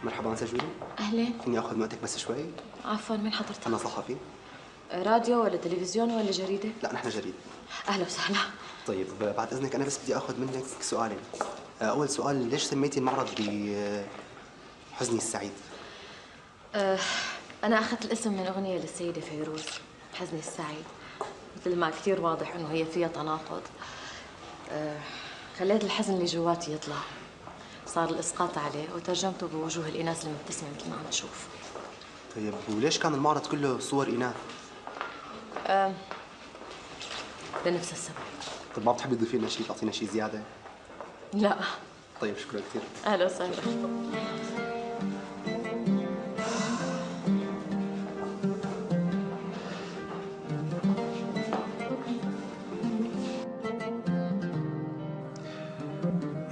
مرحبا سجولي. أهلين. فيني آخذ وقتك بس شوي؟ عفوا، من حضرتك؟ أنا صحفي. راديو ولا تلفزيون ولا جريدة؟ لا نحن جريدة. أهلا وسهلا. طيب بعد إذنك أنا بس بدي آخذ منك سؤالين. أول سؤال، ليش سميتي المعرض بحزني السعيد؟ أنا أخذت الاسم من أغنية للسيدة فيروز، حزني السعيد. مثل ما كثير واضح إنه هي فيها تناقض. خليت الحزن اللي جواتي يطلع، صار الإسقاط عليه وترجمته بوجوه الإناث المبتسمة مثل ما عم تشوف. طيب وليش كان المعرض كله صور إناث؟ لنفس السبب. طيب ما بتحبي تضيفي لنا شيء، تعطينا شيء زيادة؟ لا. طيب شكرا كثير. أهلا وسهلا.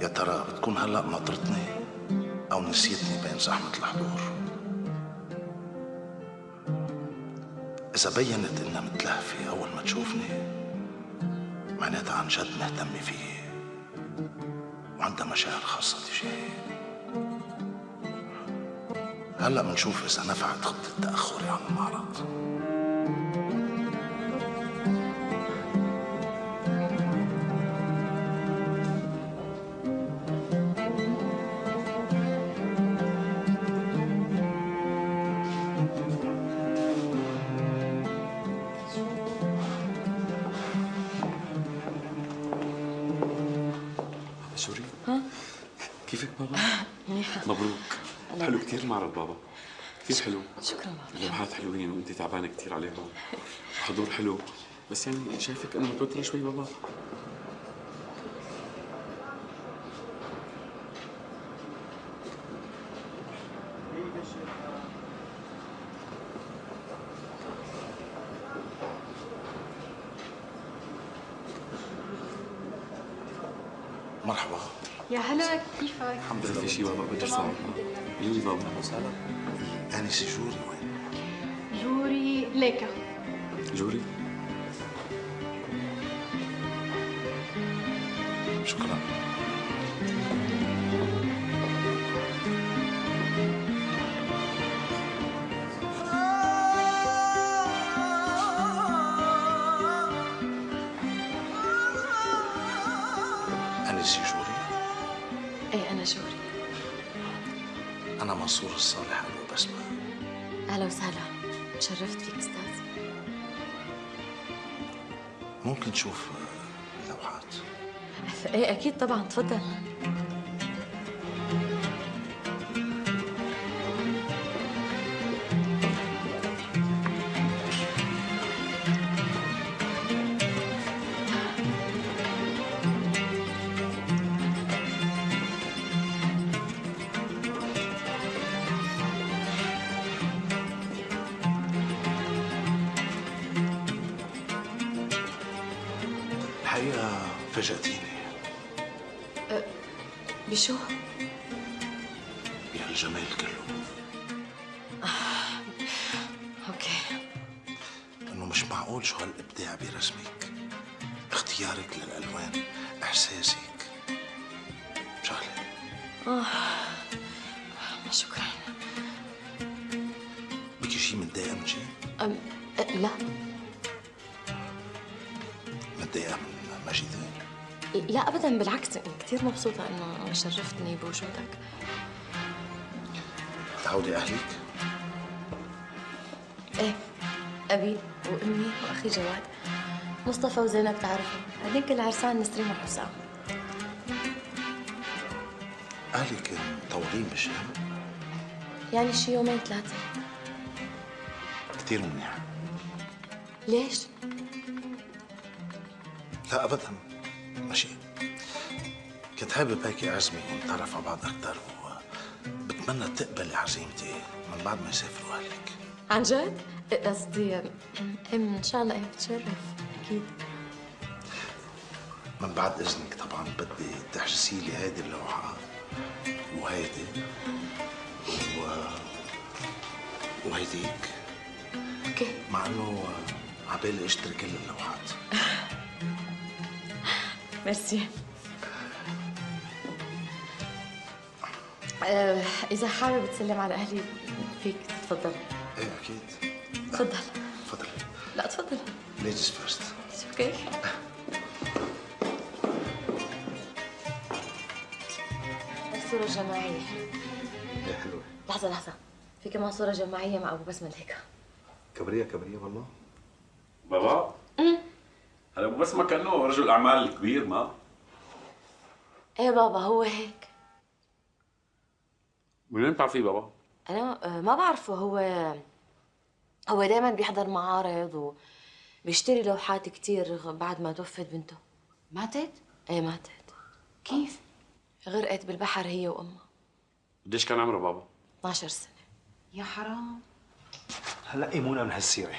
يا ترى بتكون هلأ ناطرتني أو نسيتني بين زحمة الحضور؟ إذا بينت إنها متلهفة أول ما تشوفني معناتها عن جد مهتمة فيي وعندها مشاعر خاصة تجاهي. هلأ منشوف إذا نفعت خطة تأخري عن المعرض. شوري؟ ها؟ كيفك بابا؟ منيحة. مبروك. حلو كثير المعرض بابا، كثير حلو. شكرا بابا. اللوحات حلوين وانت تعبانه كثير عليهم. الحضور حلو، بس يعني شايفك انه متوتره شوي بابا. مرحبا. يا هلا، كيفك؟ الحمد لله. في شيء بابا بقدر اساعدك؟ قولي لي بابا. وسهلا. آنسة جوري وين؟ جوري ليكا. جوري؟ شكرا. آنسة جوري؟ إيه أنا جوري. أنا منصور الصالح أبو بسمة. أهلا وسهلا، تشرفت فيك أستاذ. ممكن تشوف اللوحات؟ إيه أكيد طبعا، تفضل. الحقيقة فاجأتيني بشو؟ بهالجمال كله. أوكي. إنه مش معقول شو هالإبداع برسمك، اختيارك للألوان، إحساسك، شغلة. شكرا. بكي شي متضايقة من شي؟ لا متضايقة من مجيدين؟ لا أبدا، بالعكس كثير مبسوطة إنه شرفتني بوجودك. تعودي أهلك؟ إيه، أبي وأمي وأخي جواد، مصطفى وزينب تعرفهم، هذيك العرسان نسرين وحسام. أهلك مطولين بالشام؟ يعني شي يومين ثلاثة. كتير منيح. ليش؟ لا أبدا، ماشي. كنت حابب هيك أعزمك ونتعرف على بعض أكثر، وبتمنى تقبلي عزيمتي من بعد ما يسافروا أهلك. عن جد؟ قصدي إن شاء الله بتشرف أكيد. من بعد إذنك طبعا بدي تحجزي لي هيدي اللوحة وهيدي وهيديك. أوكي. مع إنه عبالي أشتري كل اللوحات. ميرسي. إذا حابب تسلم على أهلي فيك تفضل. ايه اكيد. تفضل. تفضل. لا تفضل. ليديز فيرست. اوكي. الصورة الجماعية. ايه حلوه. لحظة في كمان صورة جماعية مع أبو بسمة هيك. كبريه كبريه والله. بابا؟ هلا ابو بسمة كأنه رجل أعمال كبير ما؟ إيه بابا هو هيك. من وين بتعرفيه بابا؟ أنا ما بعرفه. هو دايما بيحضر معارض وبيشتري لوحات كتير بعد ما توفت بنته. ماتت؟ إيه ماتت. كيف؟ غرقت بالبحر هي وأمها. قديش كان عمره بابا؟ 12 سنة. يا حرام. هلا ايمونا من هالسيره.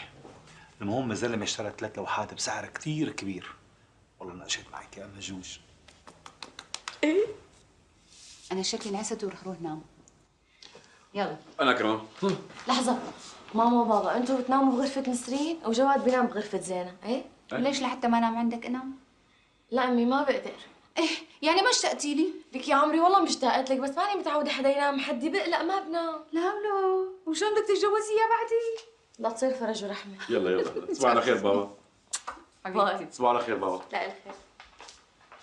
المهم الزلمه اشترى 3 لوحات بسعر كثير كبير. والله ناقشت معك يا مجوج. إيه؟ أنا شكلي انعست وروح نام. يلا. أنا كمان. لحظة، ماما وبابا انتوا بتناموا بغرفة نسرين وجواد بينام بغرفة زينة، ايه؟ ليش لحتى ما نام عندك انام؟ لا امي ما بقدر. ايه يعني ما اشتقتي لي؟ لك يا عمري والله مشتاقت لك بس ماني متعودة حدا ينام حدي بقلق ما بنام. لا وشلون بدك تتجوزيها بعدي؟ لا تصير فرج ورحمة. يلا صباح على خير بابا. باي. صباح على خير بابا. لا الخير.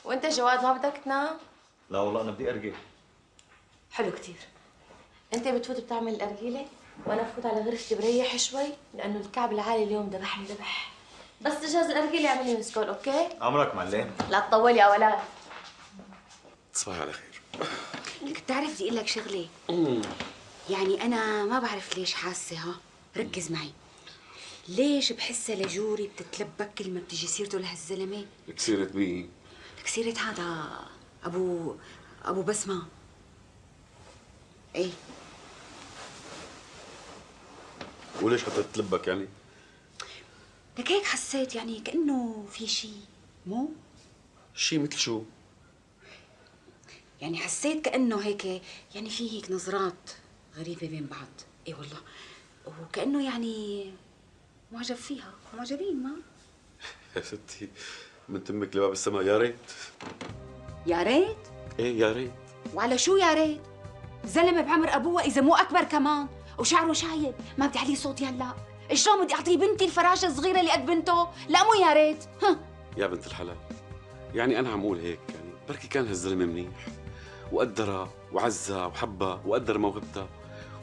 وانت جواد ما بدك تنام؟ لا والله انا بدي ارقي. حلو كتير. انت بتفوت بتعمل الارجيلة وانا بفوت على غرفتي بريح شوي لانه الكعب العالي اليوم ذبحني ذبح. بس تجهز الارجيلة اعملي مسكول اوكي؟ امرك معلم. لا تطولي يا ولد. صباح على خير. لك بتعرف بدي اقول لك شغله. يعني انا ما بعرف ليش حاسه ها، ركز معي. ليش بحسها لجوري بتتلبك كل ما بتيجي سيرته لهالزلمه؟ لك سيرة مين؟ لك سيره هذا ابو بسمه. ايه وليش حتتلبك يعني؟ لك هيك حسيت يعني كأنه في شيء، مو؟ شي مثل شو؟ يعني حسيت كأنه هيك يعني في هيك نظرات غريبة بين بعض، اي والله. وكأنه يعني معجب فيها، معجبين ما؟ يا ستي من تمك لباب السماء يا ريت. يا ريت؟ ايه يا ريت. وعلى شو يا ريت؟ زلمة بعمر أبوها إذا مو أكبر كمان، وشعره شايب، ما بدي عليه صوت يلا. شلون بدي أعطيه بنتي الفراشة الصغيرة اللي قد بنته؟ لا مو يا ريت. يا بنت الحلال يعني أنا عم أقول هيك يعني بركي كان هالزلمة منيح وقدرها وعزها وحبها وقدر موهبتها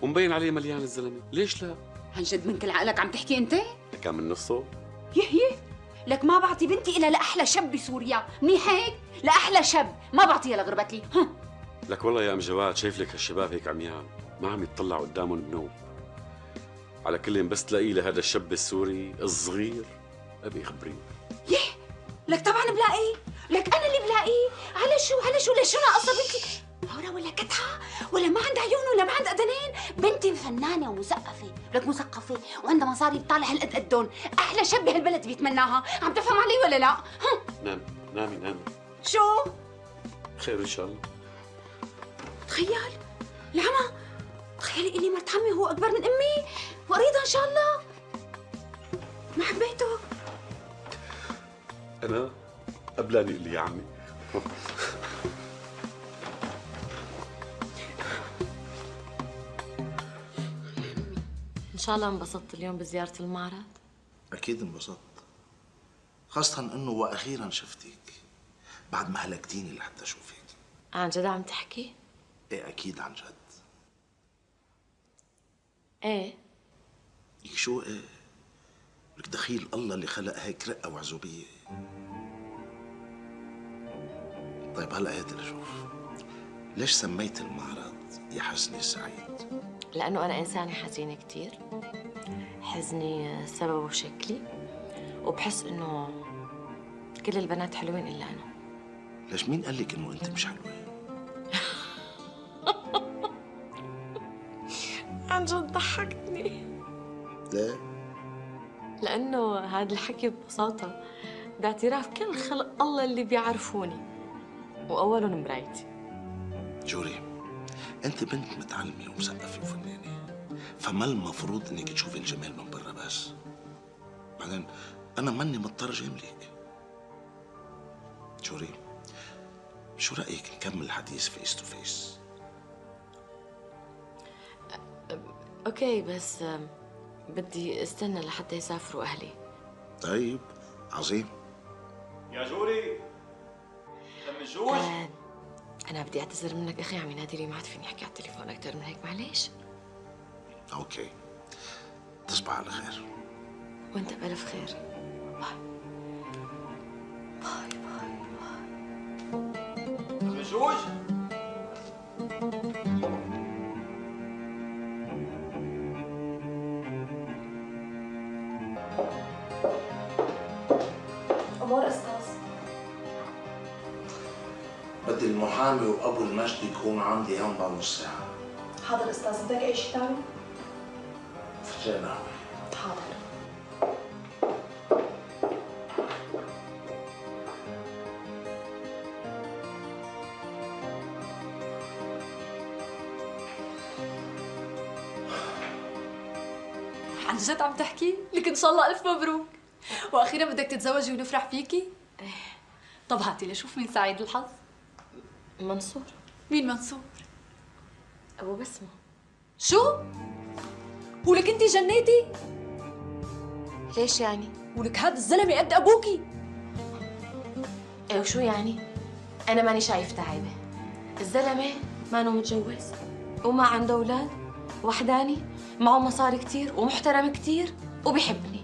ومبين عليه مليان الزلمة، ليش لا؟ عن جد من كل عقلك عم تحكي أنت؟ كان من نصه. يهيه لك ما بعطي بنتي إلا لأحلى شاب بسوريا، منيح هيك؟ لأحلى شاب، ما بعطيها لغربتي. لك والله يا ام جواد شايف لك هالشباب هيك عميان ما عم يتطلع قدامهم بنوب. على كلهم بس تلاقيه لهذا الشاب السوري الصغير ابي خبريني. يه لك طبعا بلاقيه، لك انا اللي بلاقيه. على شو ليش شو ناقصه بنتي؟ هورا ولا كتحه ولا ما عندها عيون ولا ما عندها اذنين؟ بنتي فنانه ومثقفه، لك مثقفه وعندها مصاري بتطالع هالقد قدون، احلى شاب بهالبلد بيتمناها، عم تفهم علي ولا لا؟ نامي شو؟ خير ان شاء الله. تخيل العمى، تخيلي إلي مرت عمي وهو أكبر من أمي وقريضة إن شاء الله. ما حبيته. أنا قبلاني اللي يا عمي. ان شاء الله انبسطت اليوم بزيارة المعرض. اكيد انبسطت، خاصة انه واخيرا شفتك بعد ما هلكتيني لحتى اشوفك. عن جد عم تحكي؟ ايه اكيد عن جد. ايه لك شو ايه؟ لك دخيل الله اللي خلق هيك رقة وعزوبية. طيب هلا هات لشوف، ليش سميت المعرض يا حزني السعيد؟ لأنه أنا إنسانة حزينة كتير. حزني سببه شكلي وبحس إنه كل البنات حلوين إلا أنا. ليش مين قال لك إنه أنت مش حلوة؟ عن جد ضحكتني. ليه؟ لأنه هذا الحكي ببساطة باعتراف كل خلق الله اللي بيعرفوني وأولهم مرايتي. جوري، أنت بنت متعلمة ومثقفة وفنانة، فما المفروض إنك تشوفي الجمال من برا بس. بعدين أنا ماني مضطر جاملك. جوري، شو رأيك نكمل الحديث فيس تو فيس؟ اوكي بس بدي استنى لحتى يسافروا اهلي. طيب عظيم. يا جوري لم الجوج. انا بدي اعتذر منك اخي، عم ينادي لي ما عاد فيني احكي على التليفون اكثر من هيك، معلش. اوكي، تصبح على خير. وانت بألف خير. باي باي باي باي. لم الجوج. امور استاذ. بدي المحامي وابو المجد يكون عندي هون بعد نص ساعه. حاضر استاذ، بدك اي شيء ثاني؟ فنجان قهوه. حاضر. عن جد عم تحكي؟ لك ان شاء الله الف مبروك، واخيرا بدك تتزوجي ونفرح فيكي؟ طب هاتي لشوف مين سعيد الحظ. منصور. مين منصور؟ ابو بسمه. شو؟ ولك انت جنيتي؟ ليش يعني؟ ولك هذا الزلمه قد ابوكي. ايه وشو يعني؟ انا ماني شايفته عيبه. الزلمه مانو متجوز وما عنده اولاد، وحداني، معه مصاري كتير ومحترم كتير وبيحبني.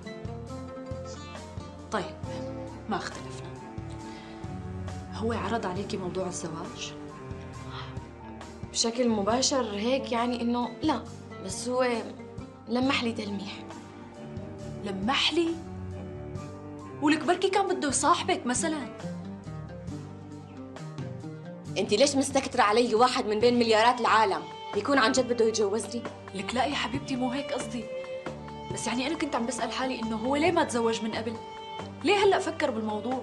طيب ما اختلفنا. هو عرض عليكي موضوع الزواج؟ بشكل مباشر هيك يعني انه لا، بس هو لمح لي تلميح. لمح لي؟ ولك بركي كان بده يصاحبك مثلا. انت ليش مستكترة علي واحد من بين مليارات العالم يكون عن جد بده يتجوزني؟ لك لا يا حبيبتي، مو هيك قصدي، بس يعني انا كنت عم بسأل حالي انه هو ليه ما تزوج من قبل؟ ليه هلا فكر بالموضوع؟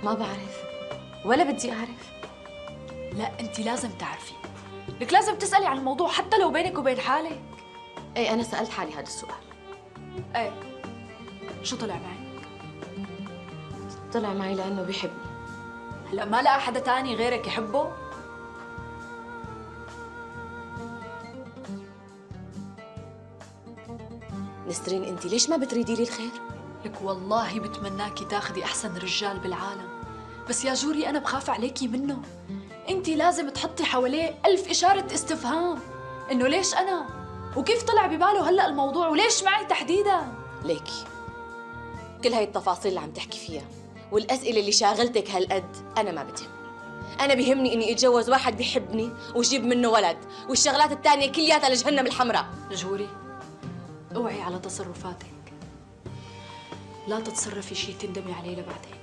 ما بعرف ولا بدي اعرف. لا انت لازم تعرفي، لك لازم تسألي عن الموضوع حتى لو بينك وبين حالك. ايه انا سألت حالي هذا السؤال. ايه شو طلع معك؟ طلع معي لانه بيحبني. هلا ما لقى حدا تاني غيرك يحبه؟ نسرين انت ليش ما بتريدي لي الخير؟ لك والله بتمناكي تاخدي احسن رجال بالعالم، بس يا جوري انا بخاف عليكي منه. انت لازم تحطي حواليه 1000 اشارة استفهام، انه ليش انا؟ وكيف طلع بباله هلا الموضوع؟ وليش معي تحديدا؟ ليكي كل هاي التفاصيل اللي عم تحكي فيها والاسئله اللي شاغلتك هالقد انا ما بتهمني. انا بيهمني اني اتجوز واحد بيحبني وجيب منه ولد، والشغلات الثانيه كلياتها لجهنم الحمراء. جوري اوعي على تصرفاتك، لا تتصرفي شيء تندمي عليه لبعدين.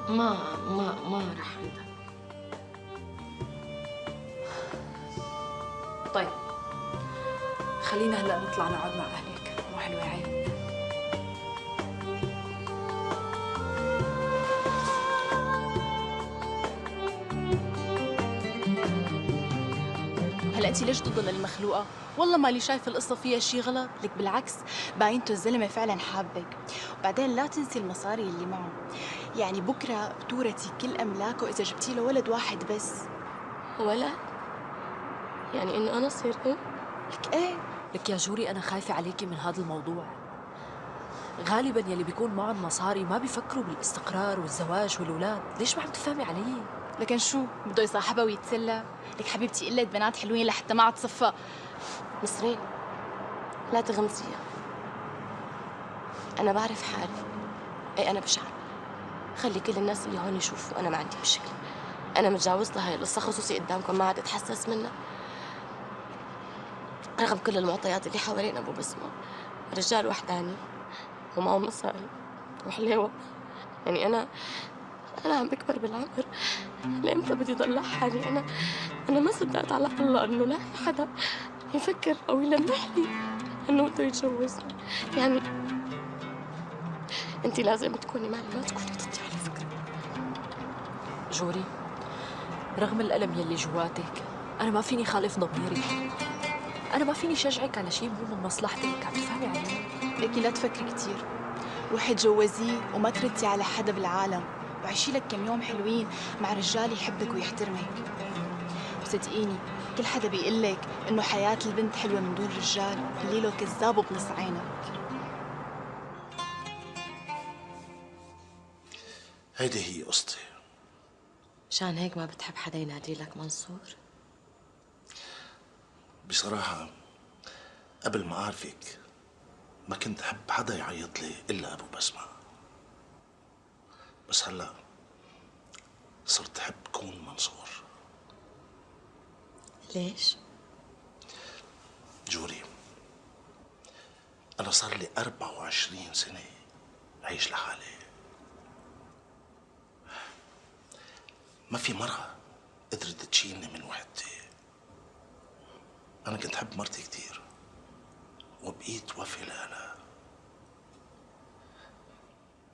ما رح اندم. طيب خلينا هلا نطلع نقعد مع اهلك، مو حلوة عيب. هلا انت ليش ضد المخلوقه؟ والله مالي شايفه القصه فيها شيء غلط. لك بالعكس، باينته الزلمه فعلا حابك. وبعدين لا تنسي المصاري اللي معه، يعني بكره بتورثي كل املاكه اذا جبتي له ولد واحد بس. ولد؟ يعني انه انا صير ام؟ لك ايه؟ لك يا جوري انا خايفه عليكي من هذا الموضوع. غالبا يلي بيكون معهم مصاري ما بيفكروا بالاستقرار والزواج والأولاد. ليش ما عم تفهمي علي؟ لكن شو بده يصاحبها ويتسلى؟ لك حبيبتي قلة بنات حلوين لحتى ما عاد تصفى. نسرين لا تغمزيها، انا بعرف حالي. اي انا بشعر. خلي كل الناس اللي هون يشوفوا انا ما عندي مشكله. انا متجاوزتها هاي القصه خصوصي قدامكم، ما عاد اتحسس منها. رغم كل المعطيات اللي حوالين ابو بسمه، رجال وحداني ومعه مصاري وحليوه. يعني انا عم بكبر بالعمر، لامتى بدي ضل حالي؟ انا ما صدقت على الله انه لا حدا يفكر او يلمح لي انه بده يتجوزني. يعني انت لازم تكوني معي، ما تكوني ضدي على فكره. جوري رغم الألم يلي جواتك أنا ما فيني خالف ضميري. أنا ما فيني شجعك على شيء مو من مصلحتك. عم تفهمي علي؟ لكن لا تفكري كثير، روحي تجوزيه وما تردي على حدا بالعالم، وعيشي لك كم يوم حلوين مع رجال يحبك ويحترمك. وصدقيني كل حدا بيقول لك انه حياة البنت حلوة من دون رجال قولي له كذاب وبنص عينك. هيدي هي قصتي. مشان هيك ما بتحب حدا ينادي لك منصور؟ بصراحة قبل ما أعرفك ما كنت أحب حدا يعيط لي إلا أبو بسمة، بس هلأ صرت أحب كون منصور. ليش؟ جوري، أنا صار لي 24 سنة عايش لحالي، ما في مرة قدرت تشيلني من وحدتي. أنا كنت أحب مرتي كتير وبقيت وفي لها.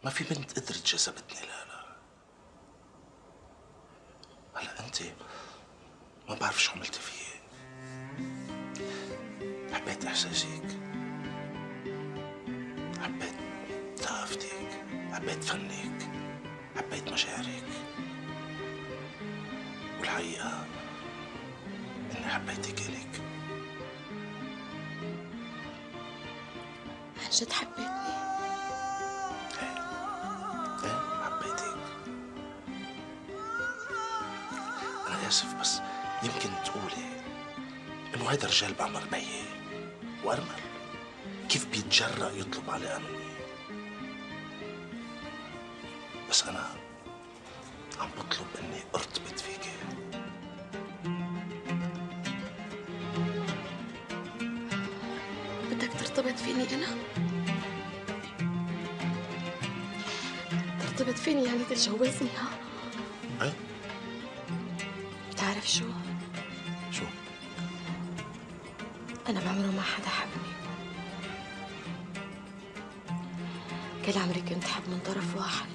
ما في بنت قدرت جذبتني لها. هلا أنت ما بعرف شو عملتي فيي. حبيت إحساسك، حبيت ثقافتك، حبيت فنك، حبيت مشاعرك، والحقيقة إني حبيتك إلك. عن جد حبيتني؟ ايه حبيتك. أنا آسف بس يمكن تقولي إنه هيدا الرجال بعمر بيي وأرمل، كيف بيتجرأ يطلب على مني؟ بس أنا عم بطلب إني أرتبط فيكي. بدك ترتبط فيني أنا؟ ترتبط فيني يعني تتجوزني ها؟ ايه؟ بتعرف شو؟ شو؟ أنا بعمره ما حدا حبني. كل عمري كنت حب من طرف واحد،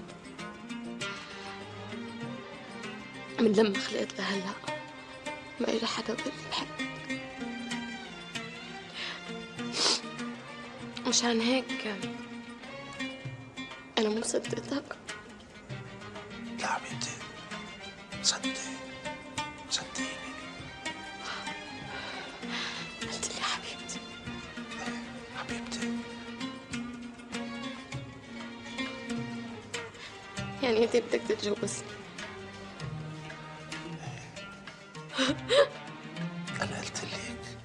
من لما خلقت لهلا ما إجا حدا بقول لي بحبك. مشان هيك أنا مو مصدقتك. لا حبيبتي، صدقيني. قلت لي حبيبتي. حبيبتي. يعني أنت بدك تتجوزني؟ أنا قلت لك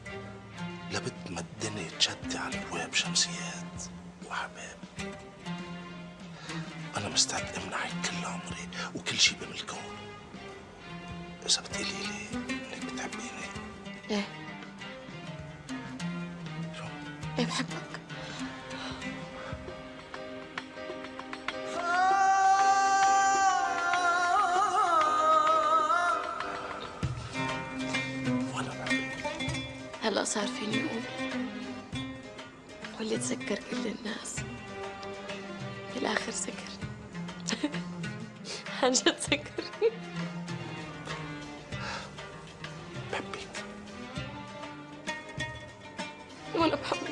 لبد ما الدنيا تشدي على الابواب شمسيات وحباب. أنا مستعد أمنعك كل عمري وكل شيء بملكه إذا بتقولي لي إنك بتحبيني. إيه. شو؟ إيه بحبك. وأنا بحبك. هلا صار فيني أقول واللي تذكر كل الناس بالآخر سكرني. عن جد سكرني. بحبك. وأنا بحبك.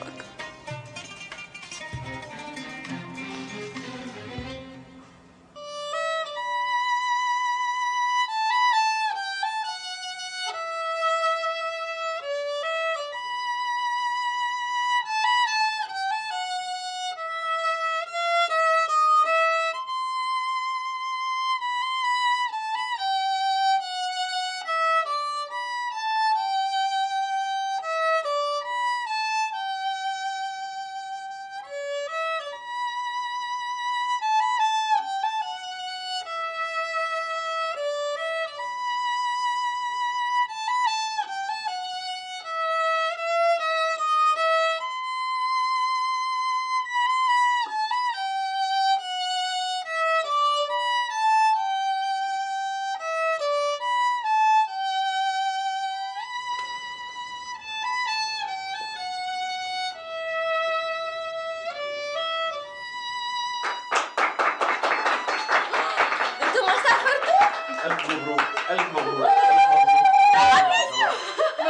ألف مبروك.